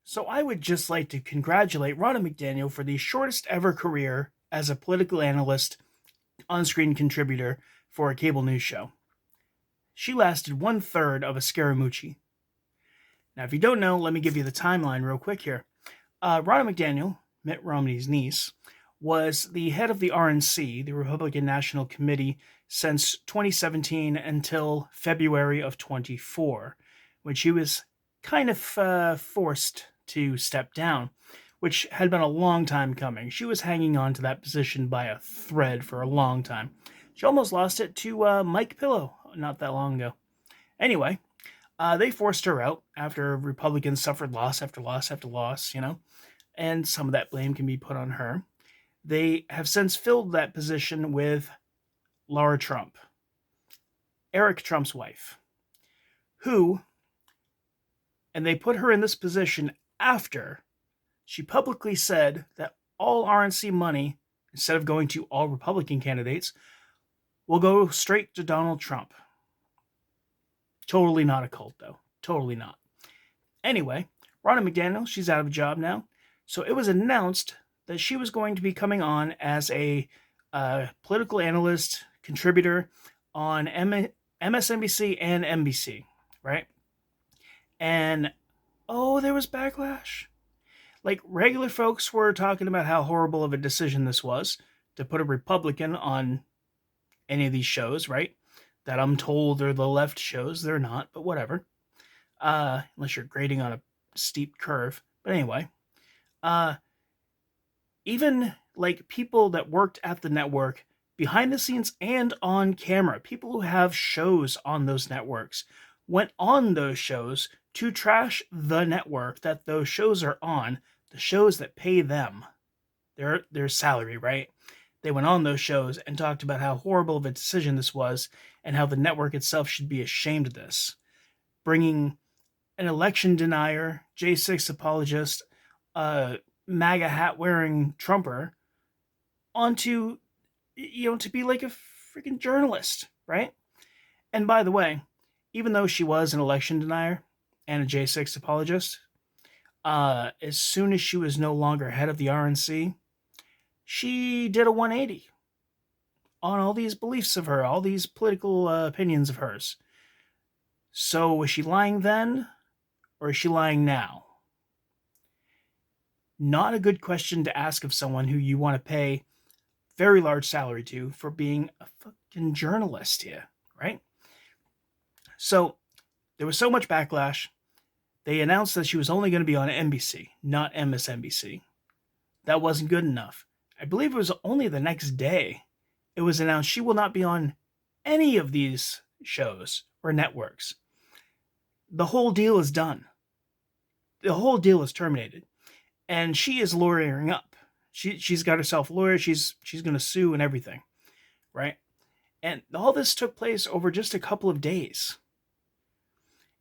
So I would just like to congratulate Ronna McDaniel for the shortest ever career as a political analyst, on-screen contributor for a cable news show. She lasted 1/3 of a Scaramucci. Now, if you don't know, let me give you the timeline real quick here. Ronna McDaniel, Mitt Romney's niece, was the head of the RNC, the Republican National Committee, since 2017 until February of 24, when she was kind of forced to step down, which had been a long time coming. She was hanging on to that position by a thread for a long time. She almost lost it to Mike Pillow not that long ago. Anyway, they forced her out after Republicans suffered loss after loss after loss, and some of that blame can be put on her. They have since filled that position with Laura Trump, Eric Trump's wife, who, and they put her in this position after she publicly said that all RNC money, instead of going to all Republican candidates, will go straight to Donald Trump. Totally not a cult, though. Totally not. Anyway, Ronna McDaniel, she's out of a job now. So it was announced that she was going to be coming on as a political analyst, contributor on MSNBC and NBC, right? And, there was backlash. Like, regular folks were talking about how horrible of a decision this was to put a Republican on any of these shows, right? That I'm told are the left shows. They're not, but whatever. Unless you're grading on a steep curve. But anyway, even like people that worked at the network behind the scenes and on camera, people who have shows on those networks, went on those shows to trash the network that those shows are on, the shows that pay them their salary, right? They went on those shows and talked about how horrible of a decision this was and how the network itself should be ashamed of this. Bringing an election denier, J6 apologist, MAGA hat wearing Trumper onto, to be like a freaking journalist, right? And by the way, even though she was an election denier and a J6 apologist, as soon as she was no longer head of the RNC, she did a 180 on all these beliefs of her, all these political opinions of hers. So was she lying then, or is she lying now? Not a good question to ask of someone who you want to pay very large salary to for being a fucking journalist here, right? So there was so much backlash. They announced that she was only going to be on NBC, not MSNBC. That wasn't good enough. I believe it was only the next day it was announced she will not be on any of these shows or networks. The whole deal is done. The whole deal is terminated. And she is lawyering up. She's got herself a lawyer. She's going to sue and everything, right? And all this took place over just a couple of days.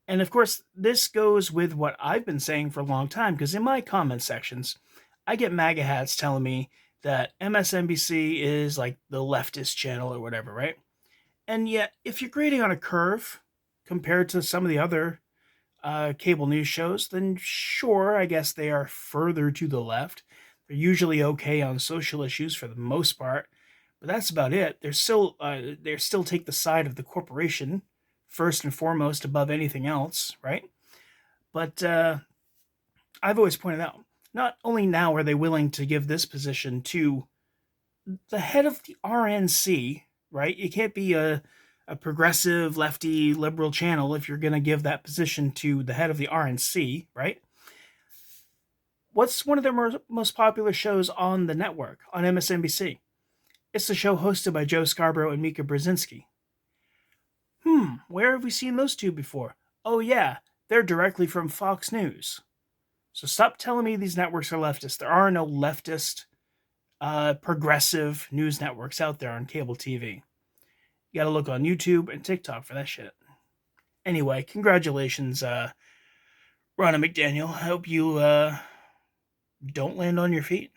And of course, this goes with what I've been saying for a long time, because in my comment sections, I get MAGA hats telling me that MSNBC is like the leftist channel or whatever, right? And yet, if you're grading on a curve compared to some of the other cable news shows, then sure, I guess they are further to the left. They're usually okay on social issues for the most part, but that's about it. They still take the side of the corporation first and foremost above anything else, right? But I've always pointed out, not only now are they willing to give this position to the head of the RNC, right? You can't be a progressive, lefty, liberal channel if you're going to give that position to the head of the RNC, right? What's one of their most popular shows on the network, on MSNBC? It's the show hosted by Joe Scarborough and Mika Brzezinski. Where have we seen those two before? Oh yeah, they're directly from Fox News. So stop telling me these networks are leftist. There are no leftist, progressive news networks out there on cable TV. You gotta look on YouTube and TikTok for that shit. Anyway, congratulations, Ronna McDaniel. I hope you don't land on your feet.